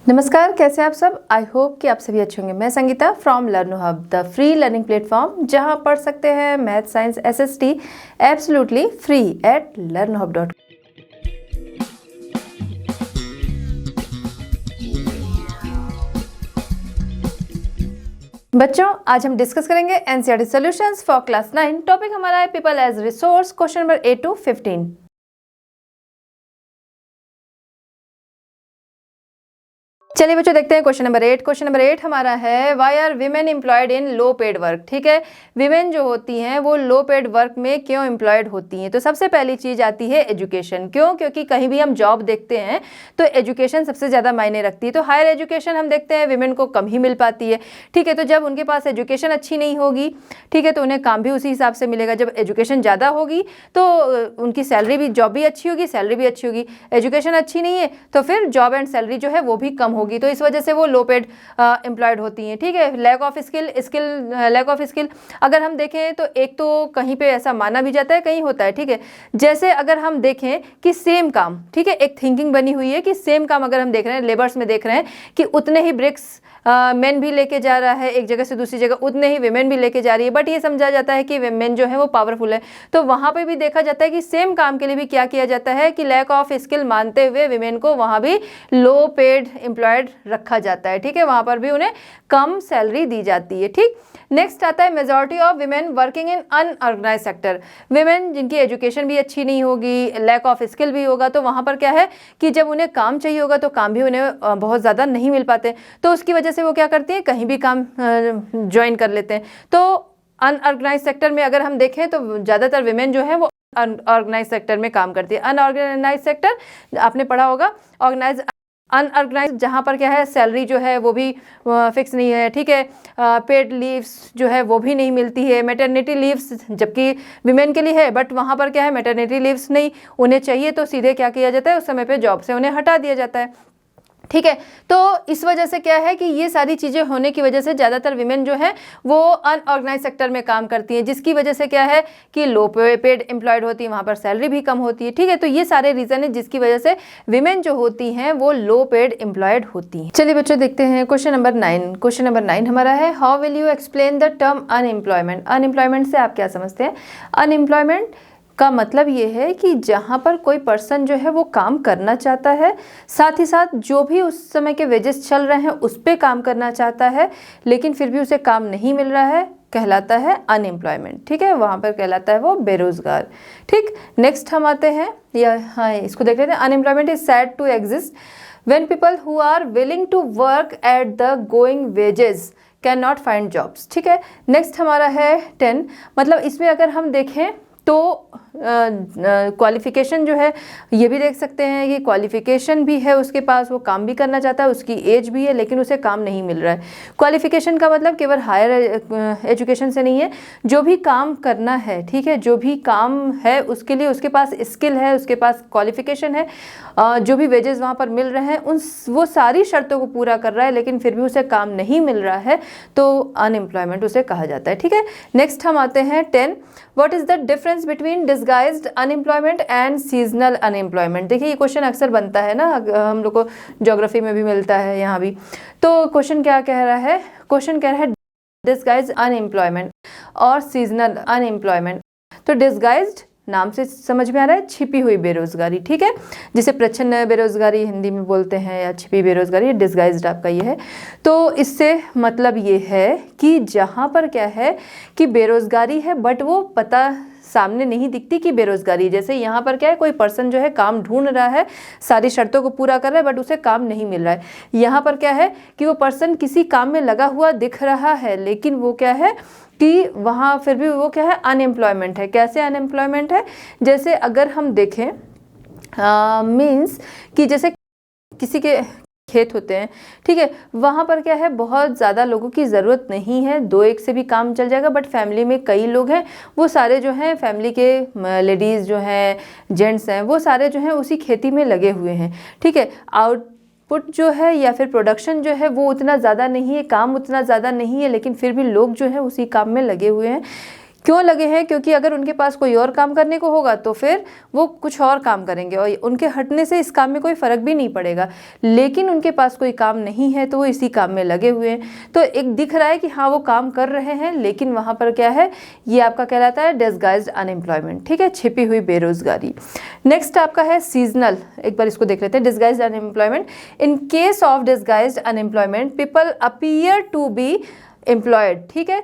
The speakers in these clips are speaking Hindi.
नमस्कार, कैसे हैं आप सब। आई होप कि आप सभी अच्छे होंगे। मैं Sangeeta from Learnohub, the free learning platform, जहां पढ़ सकते हैं math, science, SST absolutely free at learnohub.com। बच्चों, आज हम डिस्कस करेंगे NCERT solutions for class 9। Topic हमारा है people as resource, question number 8 to 15। चलिए बच्चों, देखते हैं क्वेश्चन नंबर 8। क्वेश्चन नंबर 8 हमारा है why are women employed in low paid work. ठीक है, वीमेन जो होती हैं वो लो पेड वर्क में क्यों एम्प्लॉयड होती हैं। तो सबसे पहली चीज आती है एजुकेशन। क्यों? क्योंकि कहीं भी हम जॉब देखते हैं तो एजुकेशन सबसे ज्यादा मायने रखती है। तो हायर एजुकेशन हम देखते हैं वीमेन को कम ही मिल पाती है। ठीक है, तो जब उनके पास एजुकेशन अच्छी नहीं होगी, ठीक है, तो उन्हें काम भी उसी हिसाब से मिलेगा। जब एजुकेशन ज़्यादा होगी तो उनकी सैलरी भी, जॉब भी अच्छी होगी, सैलरी भी अच्छी होगी। एजुकेशन अच्छी नहीं है तो फिर जॉब एंड सैलरी जो है वो भी कम होगी। तो इस वजह से वो लो पेड एम्प्लॉयड होती हैं। ठीक है, लैक ऑफ स्किल अगर हम देखें तो एक तो कहीं पे ऐसा माना भी जाता है, कहीं होता है। ठीक है, जैसे अगर हम देखें कि सेम काम, ठीक है, एक थिंकिंग बनी हुई है कि सेम काम अगर हम देख रहे हैं, लेबर्स में देख रहे हैं कि उतने ही ब्रिक्स मेन भी लेके जा रहा है एक जगह से दूसरी जगह, उतने ही विमेन भी लेके जा रही है, बट ये समझा जाता है कि विमेन जो है वो पावरफुल है। तो वहाँ पे भी देखा जाता है कि सेम काम के लिए भी क्या किया जाता है कि लैक ऑफ स्किल मानते हुए विमेन को वहाँ भी लो पेड एम्प्लॉयड रखा जाता है। ठीक है, वहाँ पर भी उन्हें कम सैलरी दी जाती है। ठीक, नेक्स्ट आता है majority of women working in unorganised sector. Women जिनकी एजुकेशन भी अच्छी नहीं होगी, लैक ऑफ स्किल भी होगा, तो वहाँ पर क्या है कि जब उन्हें काम चाहिए होगा तो काम भी उन्हें बहुत ज़्यादा नहीं मिल पाते। तो उसकी वजह से वो क्या करती हैं, कहीं भी काम ज्वाइन कर लेते हैं। तो अनऑर्गेनाइज सेक्टर में अगर हम देखें तो ज़्यादातर विमेन जो है वो अनऑर्गेनाइज सेक्टर में काम करती है। अनऑर्गेनाइज सेक्टर आपने पढ़ा होगा, ऑर्गेनाइज अनऑर्गेनाइज जहाँ पर क्या है सैलरी जो है वो भी फिक्स नहीं है। ठीक है, पेड लीव्स जो है वो भी नहीं मिलती है। मैटरनिटी लीव्स जबकि विमेन के लिए है, बट वहाँ पर क्या है मैटरनिटी लीव्स नहीं उन्हें चाहिए, तो सीधे क्या किया जाता है, उस समय पे जॉब से उन्हें हटा दिया जाता है। ठीक है, तो इस वजह से क्या है कि ये सारी चीज़ें होने की वजह से ज़्यादातर विमेन जो है वो अनऑर्गेनाइज सेक्टर में काम करती हैं, जिसकी वजह से क्या है कि लो पेड एम्प्लॉयड होती है, वहाँ पर सैलरी भी कम होती है। ठीक है, तो ये सारे रीज़न है जिसकी वजह से विमेन जो होती हैं वो लो पेड एम्प्लॉयड होती हैं। चलिए बच्चों, देखते हैं क्वेश्चन नंबर 9। क्वेश्चन नंबर 9 हमारा है how will you explain the term unemployment. Unemployment से आप क्या समझते हैं? अनएम्प्लॉयमेंट का मतलब ये है कि जहाँ पर कोई पर्सन जो है वो काम करना चाहता है, साथ ही साथ जो भी उस समय के वेजेस चल रहे हैं उस पर काम करना चाहता है, लेकिन फिर भी उसे काम नहीं मिल रहा है, कहलाता है अनएम्प्लॉयमेंट। ठीक है, वहाँ पर कहलाता है वो बेरोजगार। ठीक, नेक्स्ट हम आते हैं, हाँ इसको देख लेते हैं। Unemployment is said to exist when people who are willing to work at the going wages can not find jobs. ठीक है, नेक्स्ट हमारा है 10। मतलब इसमें अगर हम देखें तो क्वालिफिकेशन जो है ये भी देख सकते हैं कि क्वालिफिकेशन भी है उसके पास, वो काम भी करना चाहता है, उसकी एज भी है, लेकिन उसे काम नहीं मिल रहा है। क्वालिफिकेशन का मतलब केवल हायर एजुकेशन से नहीं है, जो भी काम करना है, ठीक है, जो भी काम है उसके लिए उसके पास स्किल है, उसके पास क्वालिफिकेशन है, जो भी वेजेस वहाँ पर मिल रहे हैं उन वो सारी शर्तों को पूरा कर रहा है, लेकिन फिर भी उसे काम नहीं मिल रहा है, तो अनएम्प्लॉयमेंट उसे कहा जाता है। ठीक है, नेक्स्ट हम आते हैं 10। What is the difference between disguised unemployment and seasonal unemployment. देखिए ये क्वेश्चन अक्सर बनता है ना, हम लोग को ज्योग्राफी में भी मिलता है, यहाँ भी। तो क्वेश्चन क्या कह रहा है? क्वेश्चन कह रहा है डिस्गाइज्ड अनएम्प्लॉयमेंट और सीजनल अनएम्प्लॉयमेंट। तो डिस्गाइज्ड नाम से समझ में आ रहा है छिपी हुई बेरोजगारी। ठीक है, जिसे प्रच्छन्न बेरोजगारी हिंदी में बोलते हैं, या छिपी बेरोजगारी, डिस्गाइज्ड आपका ये है। तो इससे मतलब ये है कि जहाँ पर क्या है कि बेरोजगारी है बट वो पता सामने नहीं दिखती कि बेरोजगारी। जैसे यहाँ पर क्या है, कोई पर्सन जो है काम ढूंढ रहा है, सारी शर्तों को पूरा कर रहा है, बट उसे काम नहीं मिल रहा है। यहाँ पर क्या है कि वो पर्सन किसी काम में लगा हुआ दिख रहा है, लेकिन वो क्या है कि वहाँ फिर भी वो क्या है, अनएम्प्लॉयमेंट है। कैसे अनएम्प्लॉयमेंट है? जैसे अगर हम देखें मीन्स कि जैसे किसी के खेत होते हैं, ठीक है, वहाँ पर क्या है बहुत ज़्यादा लोगों की ज़रूरत नहीं है, 2-1 से भी काम चल जाएगा, बट फैमिली में कई लोग हैं, वो सारे जो हैं फैमिली के लेडीज़ जो हैं, जेंट्स हैं, वो सारे जो हैं उसी खेती में लगे हुए हैं। ठीक है, आउटपुट जो है या फिर प्रोडक्शन जो है वो उतना ज़्यादा नहीं है, काम उतना ज़्यादा नहीं है, लेकिन फिर भी लोग जो है उसी काम में लगे हुए हैं। क्यों लगे हैं? क्योंकि अगर उनके पास कोई और काम करने को होगा तो फिर वो कुछ और काम करेंगे और उनके हटने से इस काम में कोई फ़र्क भी नहीं पड़ेगा, लेकिन उनके पास कोई काम नहीं है तो वो इसी काम में लगे हुए हैं। तो एक दिख रहा है कि हाँ वो काम कर रहे हैं, लेकिन वहाँ पर क्या है, ये आपका कहलाता है डिसगाइज्ड अनएम्प्लॉयमेंट, ठीक है, छिपी हुई बेरोजगारी। नेक्स्ट आपका है सीजनल, एक बार इसको देख लेते हैं, disguised unemployment. In case of disguised unemployment people appear to be employed, ठीक है,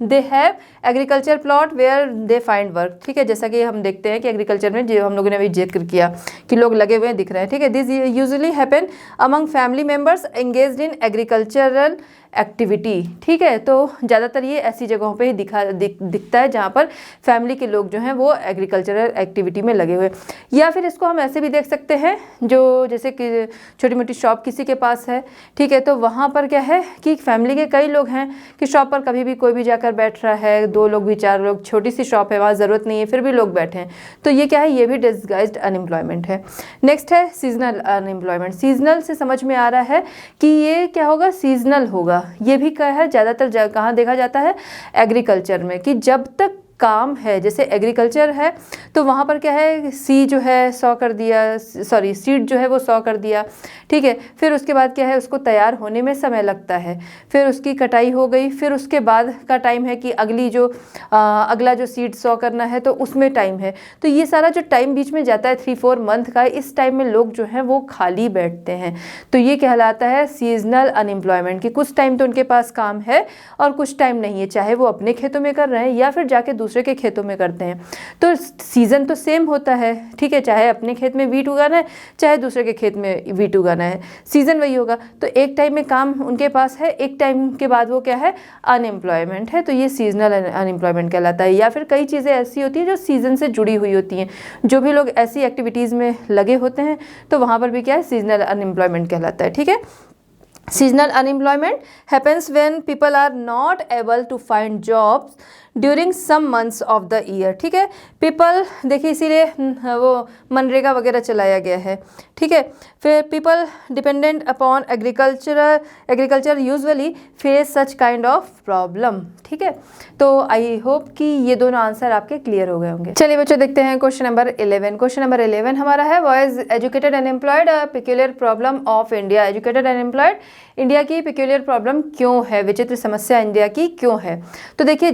they have agriculture plot where they find work, ठीक है, जैसा कि हम देखते हैं कि एग्रीकल्चर में जो हम लोगों ने अभी जिक्र किया कि लोग लगे हुए दिख रहे हैं, ठीक है। This usually happen among family members engaged in agricultural activity, ठीक है, तो ज़्यादातर ये ऐसी जगहों पे ही दिखता है जहाँ पर फैमिली के लोग जो हैं वो एग्रीकल्चरल एक्टिविटी में लगे हुए। या फिर इसको हम ऐसे भी देख सकते हैं, जो जैसे कि छोटी मोटी शॉप किसी के पास है, ठीक है, तो वहाँ पर क्या है कि फैमिली के कई लोग हैं कि शॉप पर कभी भी कोई भी जाकर बैठ रहा है, 2 लोग भी 4 लोग, छोटी सी शॉप है, वहाँ ज़रूरत नहीं है, फिर भी लोग बैठे हैं, तो ये क्या है, ये भी डिसगाइज्ड अनएम्प्लॉयमेंट है। नेक्स्ट है सीजनल अनएम्प्लॉयमेंट। सीजनल से समझ में आ रहा है कि ये क्या होगा, सीजनल होगा। ये भी क्या है, ज़्यादातर कहाँ देखा जाता है, एग्रीकल्चर में, कि जब तक काम है, जैसे एग्रीकल्चर है तो वहाँ पर क्या है, सी जो है 100 कर दिया, सॉरी सीड जो है वो 100 कर दिया, ठीक है, फिर उसके बाद क्या है, उसको तैयार होने में समय लगता है, फिर उसकी कटाई हो गई, फिर उसके बाद का टाइम है कि अगली जो अगला जो सीड 100 करना है तो उसमें टाइम है। तो ये सारा जो टाइम बीच में जाता है 3-4 मंथ का, इस टाइम में लोग जो हैं वो खाली बैठते हैं, तो ये कहलाता है सीजनल अनएम्प्लॉयमेंट, कि कुछ टाइम तो उनके पास काम है और कुछ टाइम नहीं है, चाहे वो अपने खेतों में कर रहे हैं या फिर जाके दूसरे के खेतों में करते हैं। तो सीजन तो सेम होता है, ठीक है, चाहे अपने खेत में वीट उगाना है चाहे दूसरे के खेत में वीट उगाना है, सीजन वही होगा। तो एक टाइम में काम उनके पास है, एक टाइम के बाद वो क्या है, अनएम्प्लॉयमेंट है, तो ये सीजनल अनएम्प्लॉयमेंट कहलाता है। या फिर कई चीज़ें ऐसी होती हैं जो सीजन से जुड़ी हुई होती हैं, जो भी लोग ऐसी एक्टिविटीज़ में लगे होते हैं तो वहाँ पर भी क्या है, सीजनल अनएम्प्लॉयमेंट कहलाता है, ठीक है। Seasonal unemployment happens when people are not able to find jobs during some months of the year, ठीक है। पीपल देखिए इसीलिए वो मनरेगा वगैरह चलाया गया है, ठीक है। फिर people dependent upon agriculture usually face such kind of problem, ठीक है। तो आई होप कि ये दोनों आंसर आपके क्लियर हो गए होंगे। चलिए बच्चों देखते हैं क्वेश्चन नंबर 11। क्वेश्चन नंबर 11 हमारा है, why is educated unemployed a peculiar problem of India. Educated unemployed India की पेक्यूलियर प्रॉब्लम क्यों है, विचित्र समस्या इंडिया की क्यों है। तो देखिए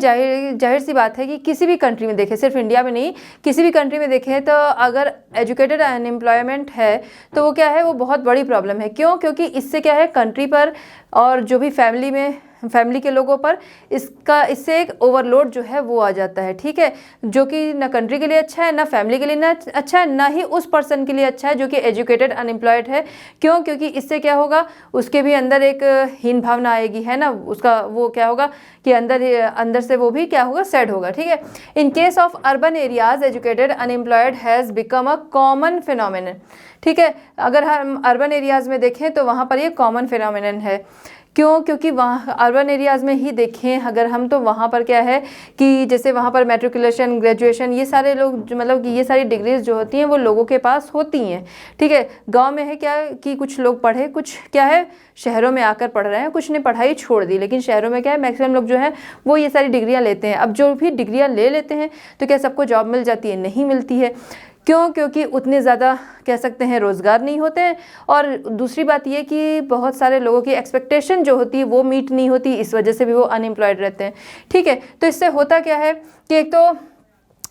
जाहिर सी बात है कि किसी भी कंट्री में देखें, सिर्फ इंडिया में नहीं, किसी भी कंट्री में देखें तो अगर एजुकेटेड अनएम्प्लॉयमेंट है तो वो क्या है, वो बहुत बड़ी प्रॉब्लम है। क्यों? क्योंकि इससे क्या है, कंट्री पर और जो भी फैमिली के लोगों पर इससे एक ओवरलोड जो है वो आ जाता है, ठीक है, जो कि ना कंट्री के लिए अच्छा है, ना फैमिली के लिए ना अच्छा है, ना ही उस पर्सन के लिए अच्छा है जो कि एजुकेटेड अनएम्प्लॉयड है। क्यों? क्योंकि इससे क्या होगा, उसके भी अंदर एक हीन भावना आएगी, है ना, उसका वो क्या होगा कि अंदर से वो भी क्या होगा, सैड होगा, ठीक है। इन case of urban areas educated unemployed has become a common phenomenon, ठीक है। अगर हम अर्बन एरियाज़ में देखें तो वहाँ पर ये कॉमन फिनोमिनन है। क्यों? क्योंकि वहाँ अर्बन एरियाज़ में ही देखें अगर हम, तो वहाँ पर क्या है कि जैसे वहाँ पर मैट्रिकुलेशन, ग्रेजुएशन, ये सारे लोग मतलब कि ये सारी डिग्रीज जो होती हैं वो लोगों के पास होती हैं, ठीक है। गांव में है क्या कि कुछ लोग पढ़े, कुछ क्या है शहरों में आकर पढ़ रहे हैं, कुछ ने पढ़ाई छोड़ दी, लेकिन शहरों में क्या है मैक्सिमम लोग जो हैं वो ये सारी डिग्रियाँ लेते हैं। अब जो भी डिग्रियाँ ले लेते हैं तो क्या सबको जॉब मिल जाती है? नहीं मिलती है। क्यों? क्योंकि उतने ज़्यादा कह सकते हैं रोज़गार नहीं होते हैं, और दूसरी बात ये कि बहुत सारे लोगों की एक्सपेक्टेशन जो होती है वो मीट नहीं होती, इस वजह से भी वो अनएम्प्लॉयड रहते हैं, ठीक है। तो इससे होता क्या है कि एक तो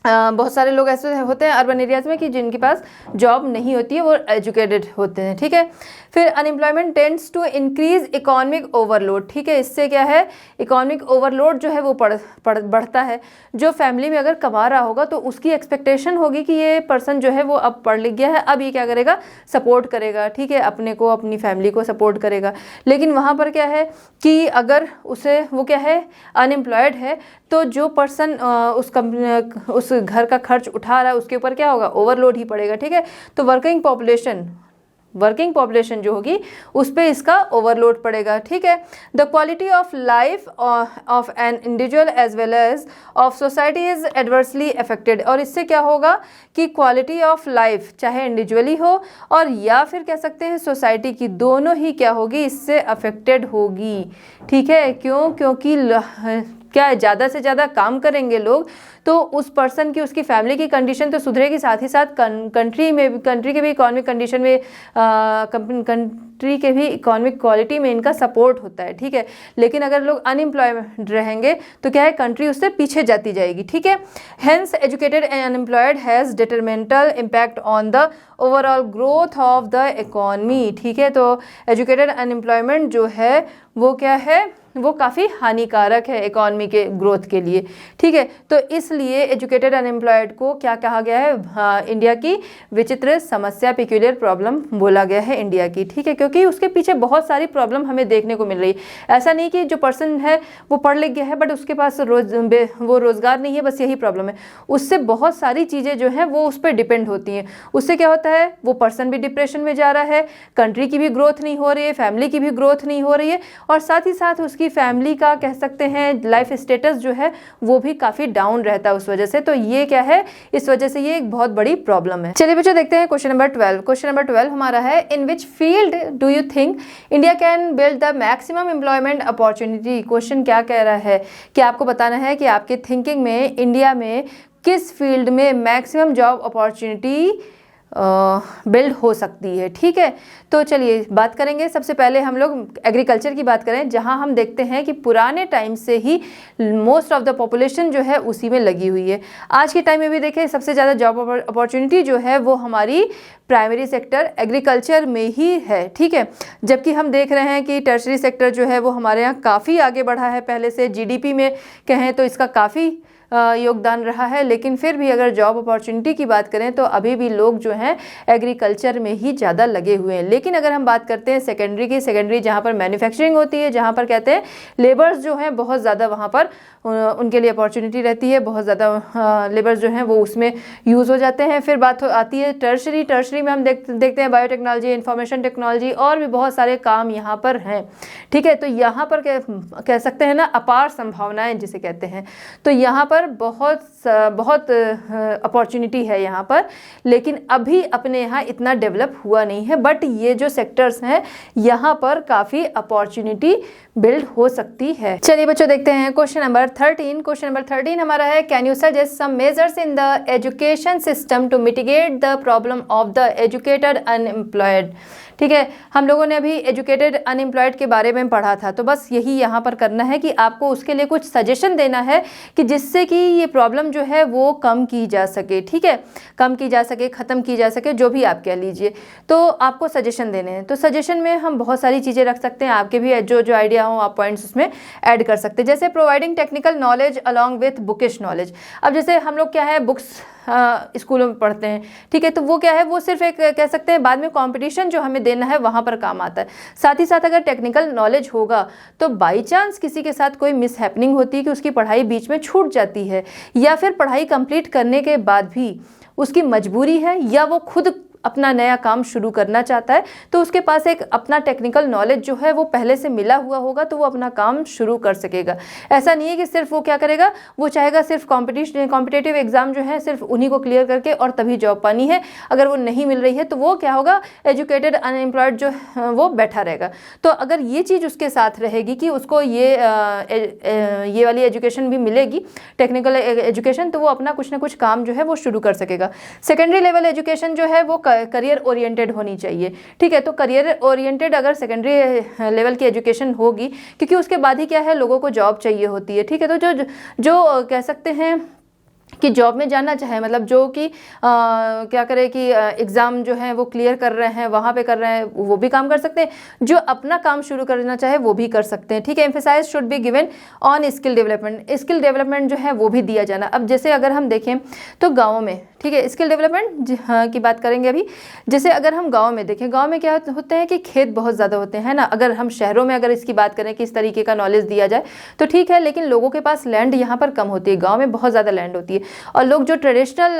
बहुत सारे लोग ऐसे होते हैं अर्बन एरियाज़ में कि जिनके पास जॉब नहीं होती है, वो एजुकेटेड होते हैं, ठीक है। फिर unemployment tends to increase economic overload, ठीक है। इससे क्या है, इकोनॉमिक ओवरलोड जो है वो बढ़ता है। जो फैमिली में अगर कमा रहा होगा तो उसकी एक्सपेक्टेशन होगी कि ये पर्सन जो है वो अब पढ़ लिख गया है, अब ये क्या करेगा, सपोर्ट करेगा, ठीक है, अपने को, अपनी फैमिली को सपोर्ट करेगा। लेकिन वहाँ पर क्या है कि अगर उसे वो क्या है अनएम्प्लॉयड है, तो जो पर्सन उस घर का खर्च उठा रहा है उसके ऊपर क्या होगा, ओवरलोड ही पड़ेगा, ठीक है। तो वर्किंग पॉपुलेशन जो होगी उस पर इसका ओवरलोड पड़ेगा, ठीक है। The quality of life of an individual as well as of society is adversely affected. और इससे क्या होगा कि क्वालिटी ऑफ लाइफ चाहे इंडिविजुअली हो और या फिर कह सकते हैं सोसाइटी की, दोनों ही क्या होगी, इससे अफेक्टेड होगी, ठीक है। क्यों? क्योंकि क्या है, ज़्यादा से ज़्यादा काम करेंगे लोग तो उस पर्सन की, उसकी फैमिली की कंडीशन तो सुधरेगी, साथ ही साथ कंट्री के भी इकोनॉमिक कंडीशन में, कंट्री के भी इकोनॉमिक क्वालिटी में इनका सपोर्ट होता है, ठीक है। लेकिन अगर लोग अनएम्प्लॉयड रहेंगे तो क्या है, कंट्री उससे पीछे जाती जाएगी, ठीक है। Hence educated and unemployed has detrimental impact on the overall growth of the economy, ठीक है। तो एजुकेटेड अनएम्प्लॉयमेंट जो है वो क्या है, वो काफ़ी हानिकारक है इकॉनमी के ग्रोथ के लिए, ठीक है। तो इसलिए एजुकेटेड अनएम्प्लॉयड को क्या कहा गया है, इंडिया की विचित्र समस्या, पेक्यूलियर प्रॉब्लम बोला गया है इंडिया की, ठीक है। क्योंकि उसके पीछे बहुत सारी प्रॉब्लम हमें देखने को मिल रही है। ऐसा नहीं कि जो पर्सन है वो पढ़ लिख गया है बट उसके पास वो रोज़गार नहीं है, बस यही प्रॉब्लम है। उससे बहुत सारी चीज़ें जो हैं वो उस पर डिपेंड होती हैं। उससे क्या होता है, वो पर्सन भी डिप्रेशन में जा रहा है, कंट्री की भी ग्रोथ नहीं हो रही है, फैमिली की भी ग्रोथ नहीं हो रही है, और साथ ही साथ उसकी फैमिली का कह सकते हैं लाइफ स्टेटस जो है वो भी काफ़ी डाउन रहता है उस वजह से। तो ये क्या है, इस वजह से ये एक बहुत बड़ी प्रॉब्लम है। चलिए बच्चों देखते हैं क्वेश्चन नंबर 12। क्वेश्चन नंबर 12 हमारा है, in which field do you think India can build the maximum employment opportunity. Question क्या कह रहा है कि आपको बताना है कि आपके थिंकिंग में इंडिया में किस फील्ड में मैक्सिमम जॉब अपॉर्चुनिटी बिल्ड हो सकती है, ठीक है। तो चलिए बात करेंगे। सबसे पहले हम लोग एग्रीकल्चर की बात करें, जहां हम देखते हैं कि पुराने टाइम से ही मोस्ट ऑफ द पॉपुलेशन जो है उसी में लगी हुई है। आज के टाइम में भी देखें सबसे ज़्यादा जॉब अपॉर्चुनिटी जो है वो हमारी प्राइमरी सेक्टर एग्रीकल्चर में ही है, ठीक है। जबकि हम देख रहे हैं कि टर्शरी सेक्टर जो है वो हमारे यहाँ काफ़ी आगे बढ़ा है पहले से, जीडीपी में कहें तो इसका काफ़ी योगदान रहा है। लेकिन फिर भी अगर जॉब अपॉर्चुनिटी की बात करें तो अभी भी लोग जो हैं एग्रीकल्चर में ही ज़्यादा लगे हुए हैं। लेकिन अगर हम बात करते हैं सेकेंडरी की, सेकेंडरी जहाँ पर मैन्युफैक्चरिंग होती है, जहाँ पर कहते हैं लेबर्स जो हैं बहुत ज़्यादा वहाँ पर उनके लिए अपॉर्चुनिटी रहती है, बहुत ज़्यादा लेबर्स जो हैं वो उसमें यूज़ हो जाते हैं। फिर बात आती है टर्शरी। टर्शरी में हम देखते हैं बायोटेक्नोलॉजी, इंफॉर्मेशन टेक्नोलॉजी और भी बहुत सारे काम यहाँ पर हैं, ठीक है। तो यहाँ पर कह सकते हैं ना अपार संभावनाएं जिसे कहते हैं। तो यहाँ पर बहुत अपॉर्चुनिटी है यहाँ पर, लेकिन अभी अपने यहाँ इतना डेवलप हुआ नहीं है। बट ये जो सेक्टर्स हैं यहाँ पर काफ़ी अपॉर्चुनिटी बिल्ड हो सकती है। चलिए बच्चों देखते हैं क्वेश्चन नंबर 13। क्वेश्चन नंबर 13 हमारा है, can you suggest some measures in the education system to mitigate the problem of the educated unemployed. ठीक है, हम लोगों ने अभी एजुकेटेड अनएम्प्लॉयड के बारे में पढ़ा था, तो बस यही यहाँ पर करना है कि आपको उसके लिए कुछ सजेशन देना है कि जिससे कि ये प्रॉब्लम जो है वो कम की जा सके, ठीक है, कम की जा सके, ख़त्म की जा सके, जो भी आप कह लीजिए। तो आपको सजेशन देने हैं। तो सजेशन में हम बहुत सारी चीज़ें रख सकते हैं, आपके भी जो आइडिया हो आप पॉइंट्स उसमें ऐड कर सकते हैं। जैसे providing technical knowledge along with bookish knowledge. अब जैसे हम लोग क्या है बुक्स स्कूलों में पढ़ते हैं, ठीक है, तो वो क्या है वो सिर्फ एक कह सकते हैं बाद में कंपटीशन जो हमें देना है वहाँ पर काम आता है। साथ ही साथ अगर टेक्निकल नॉलेज होगा तो बाई चांस किसी के साथ कोई मिस हैपनिंग होती है कि उसकी पढ़ाई बीच में छूट जाती है, या फिर पढ़ाई कंप्लीट करने के बाद भी उसकी मजबूरी है या वो खुद अपना नया काम शुरू करना चाहता है, तो उसके पास एक अपना टेक्निकल नॉलेज जो है वो पहले से मिला हुआ होगा तो वो अपना काम शुरू कर सकेगा। ऐसा नहीं है कि सिर्फ वो क्या करेगा, वो चाहेगा सिर्फ कॉम्पिटिटिव एग्जाम जो है सिर्फ उन्हीं को क्लियर करके और तभी जॉब पानी है। अगर वो नहीं मिल रही है तो वो क्या होगा, एजुकेटेड अनएम्प्लॉयड जो वो बैठा रहेगा। तो अगर ये चीज़ उसके साथ रहेगी कि उसको ये वाली एजुकेशन भी मिलेगी, टेक्निकल एजुकेशन, तो वो अपना कुछ ना कुछ काम जो है वो शुरू कर सकेगा। सेकेंडरी लेवल एजुकेशन जो है वो करियर ओरिएंटेड होनी चाहिए, ठीक है। तो करियर ओरिएंटेड अगर सेकेंडरी लेवल की एजुकेशन होगी, क्योंकि उसके बाद ही क्या है लोगों को जॉब चाहिए होती है, ठीक है। तो जो कह सकते हैं कि जॉब में जाना चाहे, मतलब जो कि क्या करे कि एग्ज़ाम जो है वो क्लियर कर रहे हैं, वहाँ पे कर रहे हैं, वो भी काम कर सकते हैं। जो अपना काम शुरू करना चाहे वो भी कर सकते हैं, ठीक है। Emphasise should be given on skill development. Skill development जो है वो भी दिया जाना। अब जैसे अगर हम देखें तो गाँव में, ठीक है, स्किल डेवलपमेंट की बात करेंगे अभी। जैसे अगर हम गाँव में देखें, गाँव में क्या होते हैं कि खेत बहुत ज़्यादा होते हैं ना। अगर हम शहरों में अगर इसकी बात करें कि इस तरीके का नॉलेज दिया जाए तो ठीक है, लेकिन लोगों के पास लैंड यहाँ पर कम होती है, गाँव में बहुत ज़्यादा लैंड होती है और लोग जो ट्रेडिशनल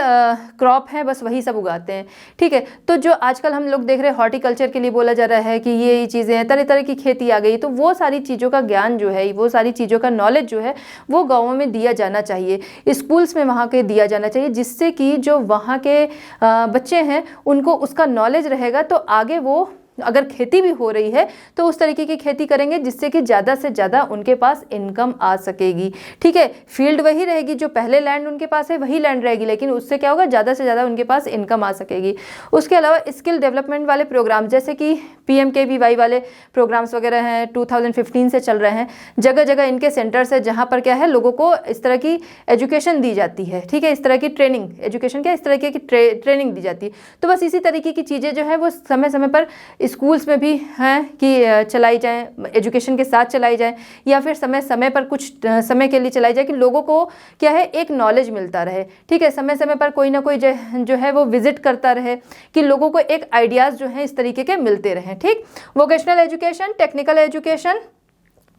क्रॉप हैं बस वही सब उगाते हैं, ठीक है। तो जो आजकल हम लोग देख रहे हैं हॉर्टिकल्चर के लिए बोला जा रहा है कि ये चीज़ें हैं, तरह तरह की खेती आ गई, तो वो सारी चीज़ों का ज्ञान जो है, वो सारी चीज़ों का नॉलेज जो है वो गाँवों में दिया जाना चाहिए, स्कूल्स में वहाँ के दिया जाना चाहिए, जिससे कि जो वहाँ के बच्चे हैं उनको उसका नॉलेज रहेगा तो आगे वो अगर खेती भी हो रही है तो उस तरीके की खेती करेंगे जिससे कि ज़्यादा से ज़्यादा उनके पास इनकम आ सकेगी। ठीक है, फील्ड वही रहेगी, जो पहले लैंड उनके पास है वही लैंड रहेगी, लेकिन उससे क्या होगा, ज़्यादा से ज़्यादा उनके पास इनकम आ सकेगी। उसके अलावा स्किल डेवलपमेंट वाले प्रोग्राम जैसे कि PMKVY वाले प्रोग्राम्स वगैरह हैं, 2015 से चल रहे हैं, जगह जगह इनके सेंटर्स है जहाँ पर क्या है लोगों को इस तरह की एजुकेशन दी जाती है। ठीक है, इस तरह की ट्रेनिंग, एजुकेशन क्या, इस तरह की ट्रेनिंग दी जाती है। तो बस इसी तरीके की चीज़ें जो है वो समय समय पर स्कूल्स में भी हैं कि चलाई जाएँ, एजुकेशन के साथ चलाई जाएँ, या फिर समय समय पर कुछ समय के लिए चलाई जाए कि लोगों को क्या है एक नॉलेज मिलता रहे। ठीक है, समय समय पर कोई ना कोई जो है वो विजिट करता रहे कि लोगों को एक आइडियाज़ जो हैं इस तरीके के मिलते रहें। ठीक, vocational education, technical education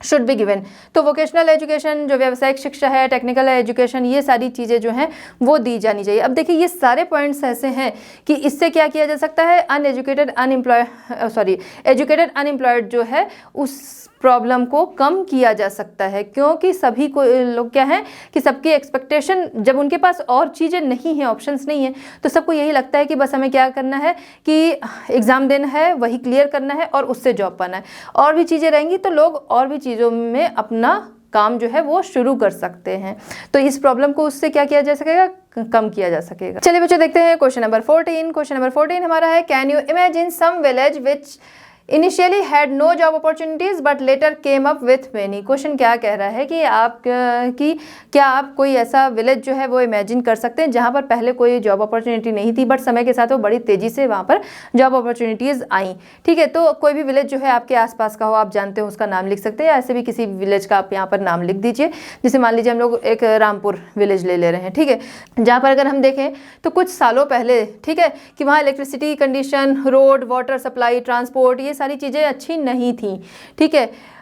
should be given. तो वोकेशनल एजुकेशन जो व्यावसायिक शिक्षा है, टेक्निकल एजुकेशन, ये सारी चीज़ें जो हैं वो दी जानी चाहिए। अब देखिए ये सारे पॉइंट्स ऐसे हैं कि इससे क्या किया जा सकता है, एजुकेटेड अनएम्प्लॉयड जो है उस प्रॉब्लम को कम किया जा सकता है, क्योंकि सभी को लोग क्या है कि सबकी एक्सपेक्टेशन, जब उनके पास और चीज़ें नहीं हैं, ऑप्शंस नहीं हैं, तो सबको यही लगता है कि बस हमें क्या करना है कि एग्ज़ाम देना है, वही क्लियर करना है और उससे जॉब पाना है। और भी चीज़ें रहेंगी तो लोग और भी चीज़ों में अपना काम जो है वो शुरू कर सकते हैं। तो इस प्रॉब्लम को उससे क्या किया जा सकेगा, कम किया जा सकेगा। चलिए बच्चों देखते हैं क्वेश्चन नंबर 14। क्वेश्चन नंबर 14 हमारा है, can you imagine some village which initially had no job opportunities but later came up with many. Question क्या कह रहा है कि क्या आप कोई ऐसा विलेज जो है वो इमेजिन कर सकते हैं जहाँ पर पहले कोई जॉब अपॉर्चुनिटी नहीं थी, बट समय के साथ वो बड़ी तेज़ी से वहाँ पर जॉब अपॉर्चुनिटीज़ आई। ठीक है, तो कोई भी विलेज जो है आपके आसपास का हो, आप जानते हो, उसका नाम लिख सकते हैं, या ऐसे भी किसी विलेज का आप यहाँ पर नाम लिख दीजिए। जैसे मान लीजिए हम लोग एक रामपुर विलेज ले रहे हैं, ठीक है, जहाँ पर अगर हम देखें तो कुछ सालों पहले, ठीक है, कि वहाँ electricity condition, road, water supply, transport, ये सारी चीज़ें अच्छी नहीं थी। ठीक है,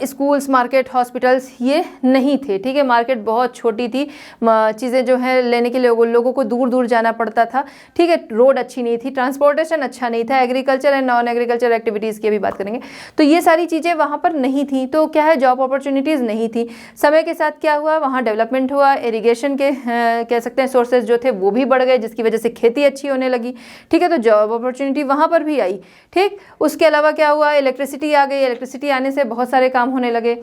स्कूल्स, मार्केट, हॉस्पिटल्स ये नहीं थे। ठीक है, मार्केट बहुत छोटी थी, चीज़ें जो है लेने के लिए लोगों को दूर दूर जाना पड़ता था। ठीक है, रोड अच्छी नहीं थी, ट्रांसपोर्टेशन अच्छा नहीं था, agriculture and non agriculture activities की भी बात करेंगे तो ये सारी चीज़ें वहाँ पर नहीं थी। तो क्या है, जॉब अपॉर्चुनिटीज़ नहीं थी। समय के साथ क्या हुआ, वहाँ डेवलपमेंट हुआ, इरीगेशन के कह सकते हैं सोर्सेज जो थे वो भी बढ़ गए, जिसकी वजह से खेती अच्छी होने लगी। ठीक है, तो जॉब अपॉर्चुनिटी वहाँ पर भी आई। ठीक, उसके अलावा क्या हुआ, इलेक्ट्रिसिटी आ गई, इलेक्ट्रिसिटी आने से बहुत सारे काम होने लगे।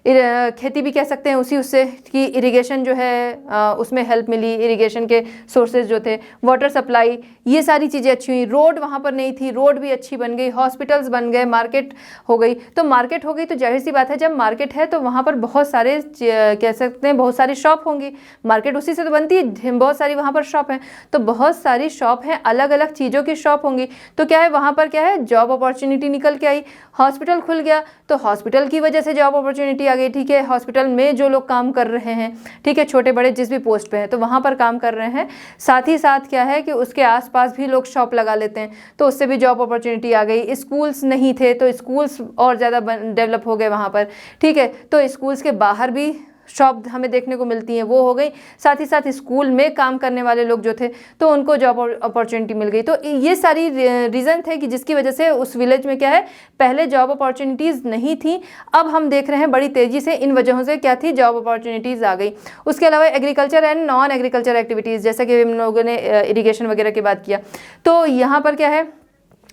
खेती भी कह सकते हैं उससे कि इरिगेशन जो है उसमें हेल्प मिली, इरिगेशन के सोर्सेज जो थे, वाटर सप्लाई, ये सारी चीज़ें अच्छी हुई। रोड वहाँ पर नहीं थी, रोड भी अच्छी बन गई, हॉस्पिटल्स बन गए, मार्केट हो गई। तो मार्केट हो गई तो जाहिर सी बात है, जब मार्केट है तो वहाँ पर बहुत सारे कह सकते हैं बहुत सारी शॉप होंगी। मार्केट उसी से तो बनती है, बहुत सारी वहाँ पर शॉप हैं, तो बहुत सारी शॉप हैं, अलग अलग चीज़ों की शॉप होंगी। तो क्या है, वहाँ पर क्या है, जॉब अपॉर्चुनिटी निकल के आई। हॉस्पिटल खुल गया तो हॉस्पिटल की वजह से जॉब अपॉर्चुनिटी आ गई। ठीक है, हॉस्पिटल में जो लोग काम कर रहे हैं, ठीक है, छोटे बड़े जिस भी पोस्ट पे हैं तो वहाँ पर काम कर रहे हैं, साथ ही साथ क्या है कि उसके आसपास भी लोग शॉप लगा लेते हैं, तो उससे भी जॉब अपॉर्चुनिटी आ गई। स्कूल्स नहीं थे तो स्कूल्स और ज़्यादा डेवलप हो गए वहाँ पर। ठीक है, तो स्कूल्स के बाहर भी शॉप हमें देखने को मिलती हैं, वो हो गई। साथ ही साथ स्कूल में काम करने वाले लोग जो थे तो उनको जॉब अपॉर्चुनिटी मिल गई। तो ये सारी रीज़न थे कि जिसकी वजह से उस विलेज में क्या है, पहले जॉब अपॉर्चुनिटीज़ नहीं थी, अब हम देख रहे हैं बड़ी तेज़ी से इन वजहों से क्या थी, जॉब अपॉर्चुनिटीज़ आ गई। उसके अलावा agriculture and non agriculture activities, जैसा कि हम लोगों ने इरीगेशन वगैरह की बात किया, तो यहाँ पर क्या है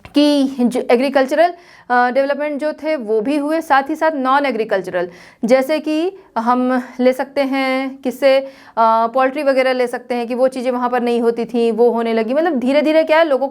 कि जो एग्रीकल्चरल डेवलपमेंट जो थे वो भी हुए, साथ ही साथ नॉन एग्रीकल्चरल, जैसे कि हम ले सकते हैं किससे, पोल्ट्री वगैरह ले सकते हैं कि वो चीज़ें वहाँ पर नहीं होती थी, वो होने लगी। मतलब धीरे धीरे क्या है, लोगों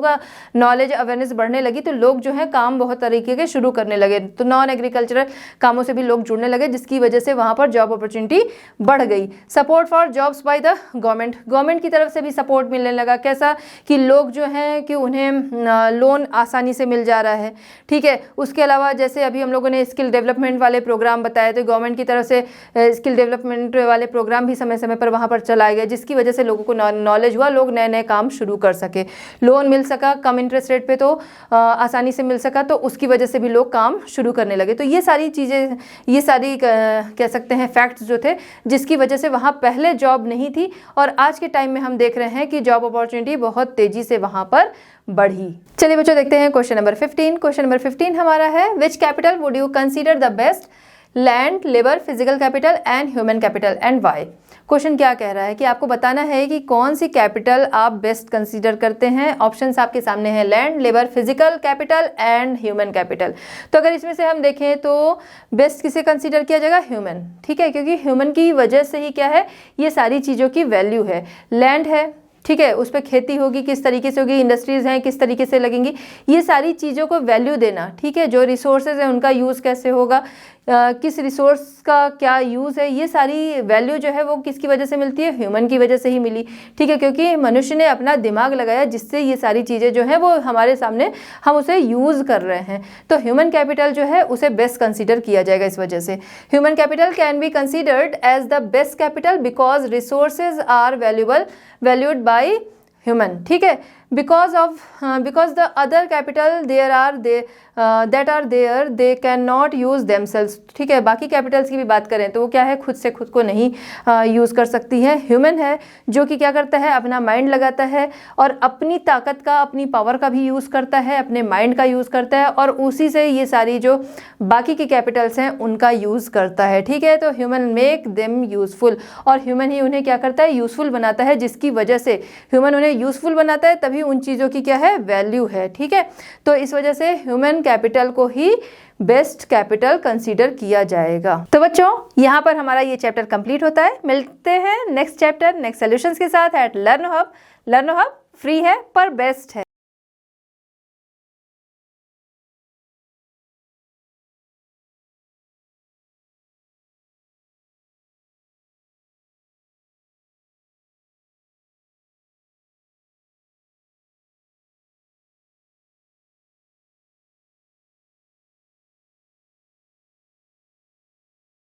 का नॉलेज, अवेयरनेस बढ़ने लगी, तो लोग जो है काम बहुत तरीके के शुरू करने लगे, तो नॉन एग्रीकल्चरल कामों से भी लोग जुड़ने लगे, जिसकी वजह से वहाँ पर जॉब अपॉर्चुनिटी बढ़ गई। Support for jobs by the government की तरफ से भी सपोर्ट मिलने लगा। कैसा कि लोग जो हैं कि उन्हें लोन आसानी से मिल जा रहा है। ठीक है, उसके अलावा जैसे अभी हम लोगों ने स्किल डेवलपमेंट वाले प्रोग्राम बताए, तो गवर्नमेंट की तरफ से स्किल डेवलपमेंट वाले प्रोग्राम भी समय समय पर वहाँ पर चलाए गए, जिसकी वजह से लोगों को नॉलेज हुआ, लोग नए नए काम शुरू कर सके, लोन मिल सका कम इंटरेस्ट रेट पे, तो आसानी से मिल सका, तो उसकी वजह से भी लोग काम शुरू करने लगे। तो ये सारी चीज़ें, ये सारी कह सकते हैं फैक्ट्स जो थे, जिसकी वजह से वहाँ पहले जॉब नहीं थी, और आज के टाइम में हम देख रहे हैं कि जॉब अपॉर्चुनिटी बहुत तेज़ी से वहाँ पर बढ़ी। चलिए बच्चों देखते हैं क्वेश्चन नंबर 15। क्वेश्चन नंबर 15 हमारा है, which capital would you consider the best land, labour, physical capital and human capital and why. Question क्या कह रहा है कि आपको बताना है कि कौन सी कैपिटल आप बेस्ट कंसीडर करते हैं। ऑप्शंस आपके सामने हैं land, labour, physical capital and human capital. तो अगर इसमें से हम देखें तो बेस्ट किसे कंसीडर किया जाएगा, ह्यूमन, ठीक है, क्योंकि ह्यूमन की वजह से ही क्या है, ये सारी चीज़ों की वैल्यू है। लैंड है, ठीक है, उस पर खेती होगी, किस तरीके से होगी, इंडस्ट्रीज़ हैं किस तरीके से लगेंगी, ये सारी चीज़ों को वैल्यू देना, ठीक है, जो रिसोर्सेज हैं उनका यूज़ कैसे होगा, किस रिसोर्स का क्या यूज़ है, ये सारी वैल्यू जो है वो किसकी वजह से मिलती है, ह्यूमन की वजह से ही मिली, ठीक है, क्योंकि मनुष्य ने अपना दिमाग लगाया जिससे ये सारी चीज़ें जो है वो हमारे सामने हम उसे यूज़ कर रहे हैं। तो ह्यूमन कैपिटल जो है उसे बेस्ट कंसीडर किया जाएगा इस वजह से। Human capital can be considered as the best capital because resources are valued by human, ठीक है, because the other capital that are there they cannot use themselves, ठीक है, बाकी कैपिटल्स की भी बात करें तो वो क्या है, खुद से खुद को नहीं यूज़ कर सकती है। ह्यूमन है जो कि क्या करता है, अपना माइंड लगाता है और अपनी ताकत का, अपनी पावर का भी यूज़ करता है, अपने माइंड का यूज़ करता है और उसी से ये सारी जो बाकी की कैपिटल्स हैं उनका यूज़ करता है, ठीक है। तो ह्यूमन मेक देम यूज़फुल, और ह्यूमन ही उन्हें क्या करता है, यूज़फुल बनाता है, जिसकी वजह से ह्यूमन उन्हें यूज़फुल बनाता है तभी उन चीज़ों की क्या है, वैल्यू है, ठीक है। तो इस वजह से ह्यूमन कैपिटल को ही बेस्ट कैपिटल कंसीडर किया जाएगा। तो बच्चों यहाँ पर हमारा ये चैप्टर कंप्लीट होता है। मिलते हैं नेक्स्ट चैप्टर नेक्स्ट सॉल्यूशंस के साथ at Learn Hub. Learn Hub free है पर बेस्ट है।